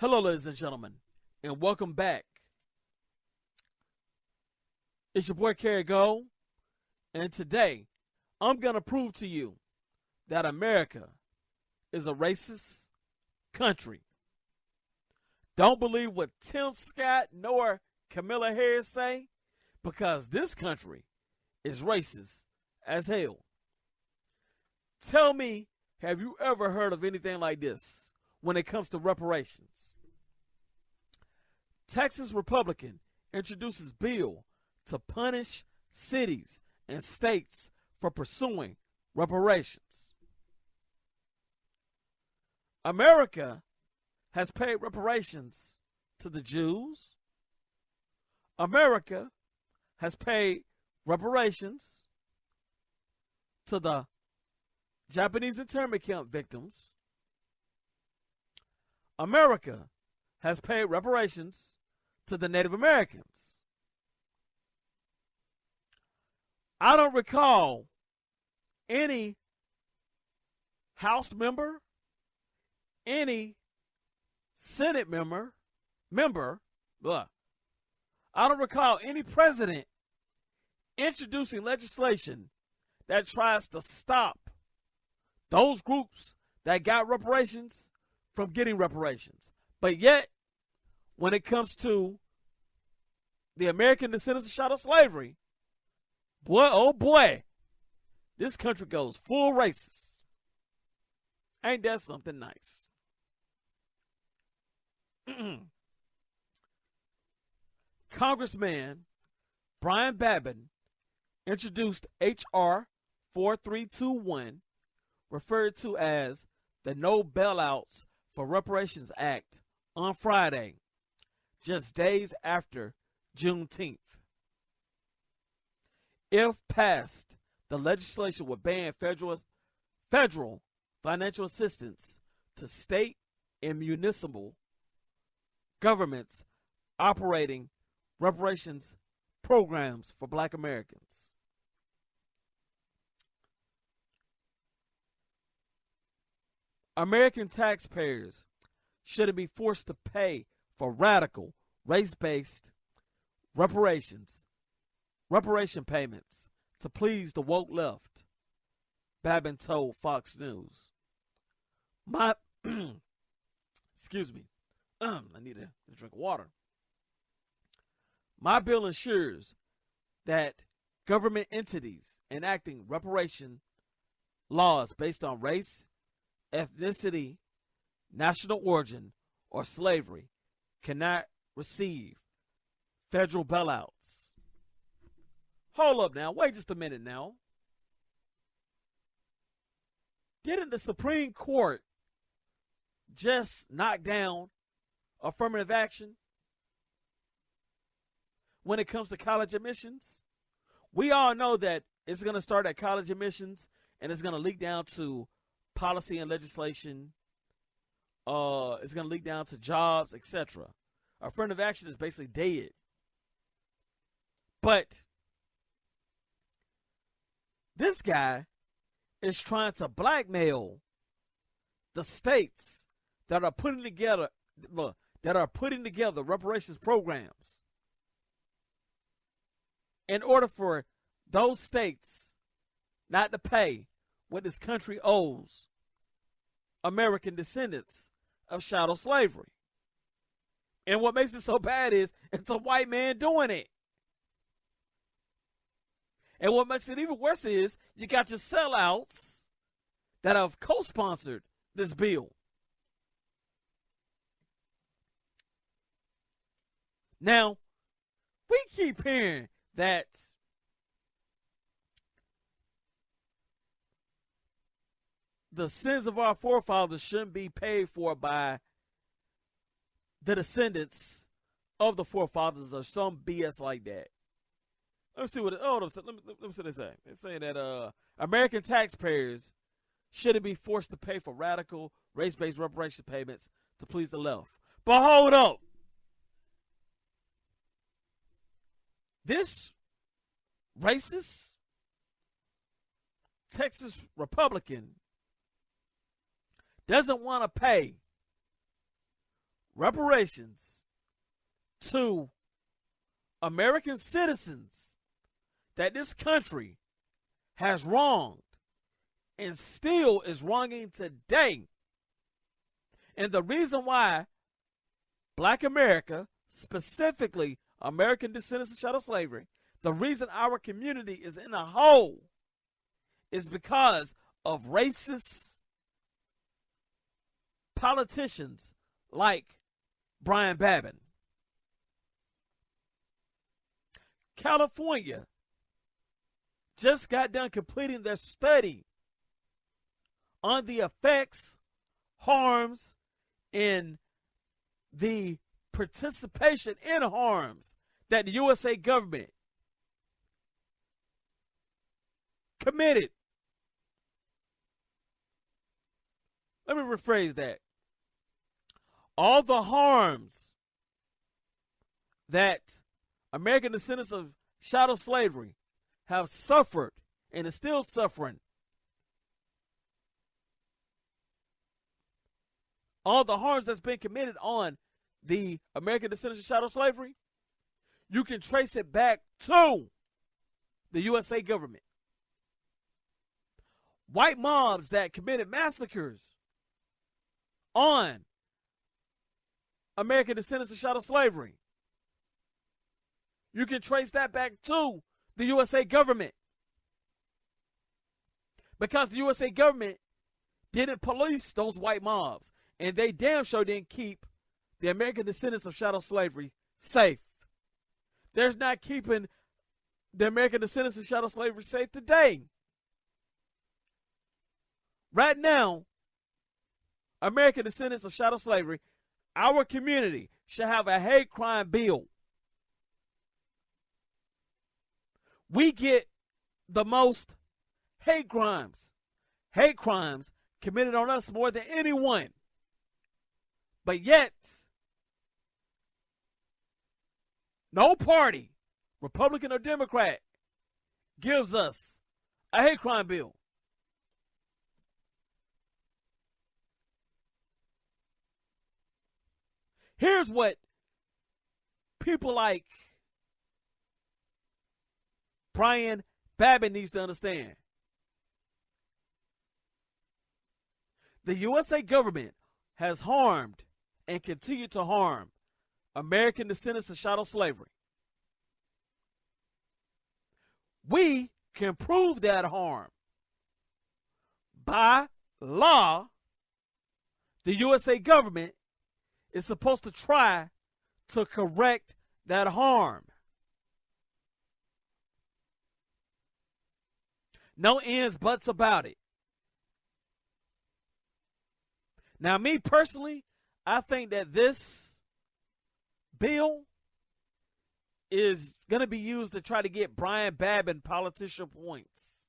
Hello, ladies and gentlemen, and welcome back. It's your boy Kerry Gold, and today I'm going to prove to you that America is a racist country. Don't believe what Tim Scott nor Camilla Harris say, because this country is racist as hell. Tell me, have you ever heard of anything like this when it comes to reparations? Texas Republican introduces bill to punish cities and states for pursuing reparations. America has paid reparations to the Jews. America has paid reparations to the Japanese internment camp victims. America has paid reparations to the Native Americans. I don't recall any House member, any Senate member, I don't recall any president introducing legislation that tries to stop those groups that got reparations from getting reparations. But yet, when it comes to the American descendants of chattel slavery, boy, oh boy, this country goes full racist. Ain't that something nice? Congressman Brian Babin introduced H.R. 4321, referred to as the No Bailouts for Reparations Act, on Friday, just days after Juneteenth. If passed, the legislation would ban federal financial assistance to state and municipal governments operating reparations programs for Black Americans. American taxpayers shouldn't be forced to pay for radical, race-based reparation payments to please the woke left, Babin told Fox News. Excuse me. I need a drink of water. My bill ensures that government entities enacting reparation laws based on race, ethnicity, national origin, or slavery cannot receive federal bailouts. Hold up now. Wait just a minute now. Didn't the Supreme Court just knock down affirmative action when it comes to college admissions? We all know that it's going to start at college admissions and it's going to leak down to policy and legislation. It's going to leak down to jobs, etc. Affirmative action is basically dead. But this guy is trying to blackmail the states that are putting together reparations programs in order for those states not to pay what this country owes American descendants of chattel slavery. And what makes it so bad is it's a white man doing it. And what makes it even worse is you got your sellouts that have co-sponsored this bill. Now, we keep hearing that the sins of our forefathers shouldn't be paid for by the descendants of the forefathers or some BS like that. Let me see what. Let me see what they say. They say that American taxpayers shouldn't be forced to pay for radical race-based reparation payments to please the left. But hold up, this racist Texas Republican doesn't want to pay reparations to American citizens that this country has wronged and still is wronging today. And the reason why Black America, specifically American descendants of chattel slavery, the reason our community is in a hole is because of racist politicians like Brian Babin. California just got done completing their study on the effects, harms, and the participation in harms that the USA government committed. Let me rephrase that. All the harms that American descendants of chattel slavery have suffered and is still suffering, all the harms that's been committed on the American descendants of chattel slavery, you can trace it back to the USA government. White mobs that committed massacres on American descendants of chattel slavery, you can trace that back to the USA government. Because the USA government didn't police those white mobs, and they damn sure didn't keep the American descendants of chattel slavery safe. They're not keeping the American descendants of chattel slavery safe today. Right now, American descendants of chattel slavery, our community should have a hate crime bill. We get the most hate crimes committed on us more than anyone. But yet, no party, Republican or Democrat, gives us a hate crime bill. Here's what people like Brian Babin needs to understand. The USA government has harmed and continue to harm American descendants of chattel slavery. We can prove that harm. By law, the USA government is supposed to try to correct that harm. No ands, buts about it. Now, me personally, I think that this bill is going to be used to try to get Brian Babin politician points,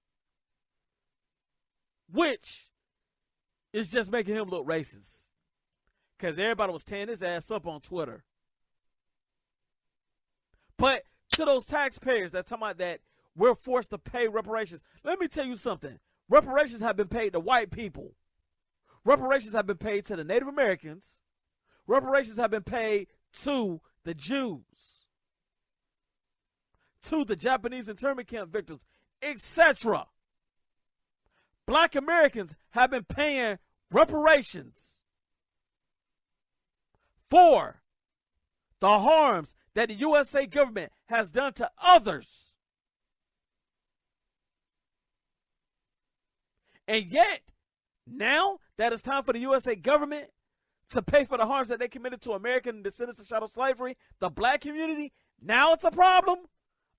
which is just making him look racist. Because everybody was tearing his ass up on Twitter. But to those taxpayers that talking about that we're forced to pay reparations, let me tell you something. Reparations have been paid to white people. Reparations have been paid to the Native Americans. Reparations have been paid to the Jews, to the Japanese internment camp victims, etc. Black Americans have been paying reparations for the harms that the USA government has done to others. And yet, now that it's time for the USA government to pay for the harms that they committed to American descendants of chattel slavery, the black community, now it's a problem?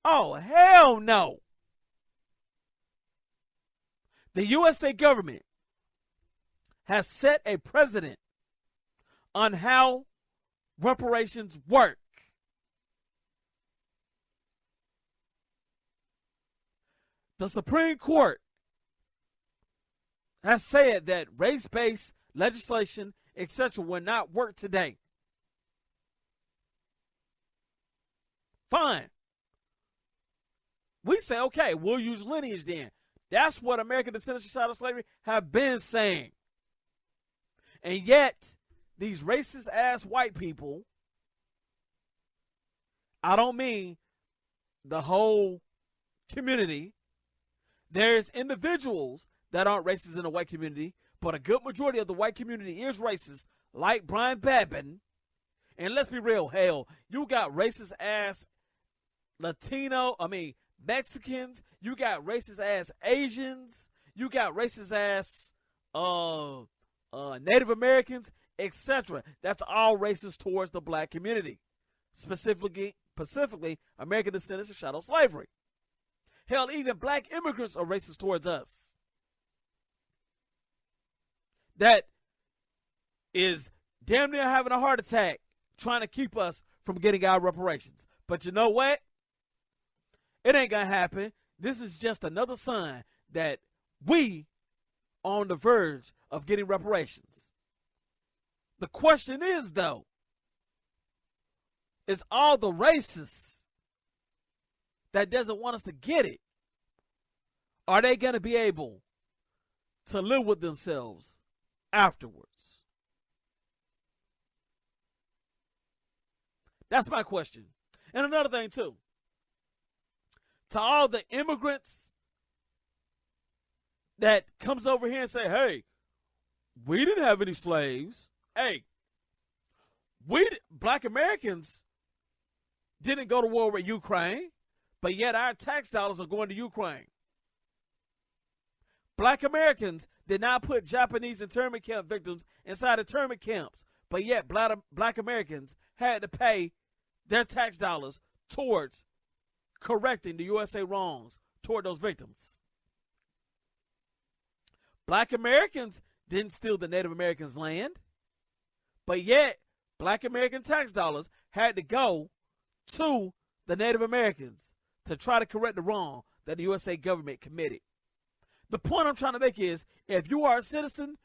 Oh, hell no. The USA government has set a precedent on how reparations work. The Supreme Court has said that race-based legislation, etc., will not work today. Fine. We say, okay, we'll use lineage then. That's what American descendants of chattel slavery have been saying. And yet, these racist ass white people, I don't mean the whole community. There's individuals that aren't racist in the white community, but a good majority of the white community is racist, like Brian Babin. And let's be real, hell, you got racist ass Mexicans, you got racist ass Asians, you got racist ass Native Americans, etc. That's all racist towards the black community, specifically American descendants of chattel slavery. Hell, even black immigrants are racist towards us. That is damn near having a heart attack trying to keep us from getting our reparations. But you know what? It ain't gonna happen. This is just another sign that we are on the verge of getting reparations. The question is, though, is all the racists that doesn't want us to get it, are they gonna be able to live with themselves afterwards? That's my question. And another thing, too. To all the immigrants that comes over here and say, hey, we didn't have any slaves. Hey, black Americans didn't go to war with Ukraine, but yet our tax dollars are going to Ukraine. Black Americans did not put Japanese internment camp victims inside internment camps, but yet black Americans had to pay their tax dollars towards correcting the USA wrongs toward those victims. Black Americans didn't steal the Native Americans' land, but yet black American tax dollars had to go to the Native Americans to try to correct the wrong that the USA government committed. The point I'm trying to make is, if you are a citizen,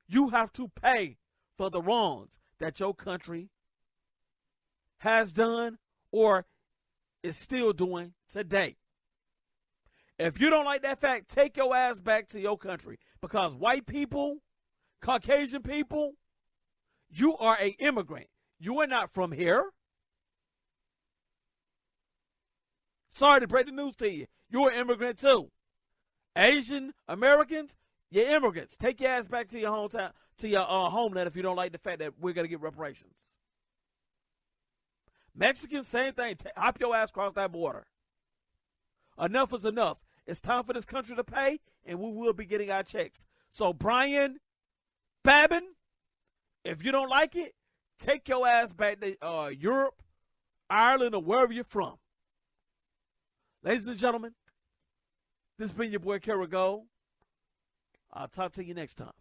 you have to pay for the wrongs that your country has done or is still doing today. If you don't like that fact, take your ass back to your country, because white people, Caucasian people, you are an immigrant. You are not from here. Sorry to break the news to you. You're an immigrant too. Asian Americans, you're immigrants. Take your ass back to your hometown, to your homeland, if you don't like the fact that we're going to get reparations. Mexicans, same thing. Hop your ass across that border. Enough is enough. It's time for this country to pay, and we will be getting our checks. So, Brian Babin, if you don't like it, take your ass back to Europe, Ireland, or wherever you're from. Ladies and gentlemen, this has been your boy Kara Gold. I'll talk to you next time.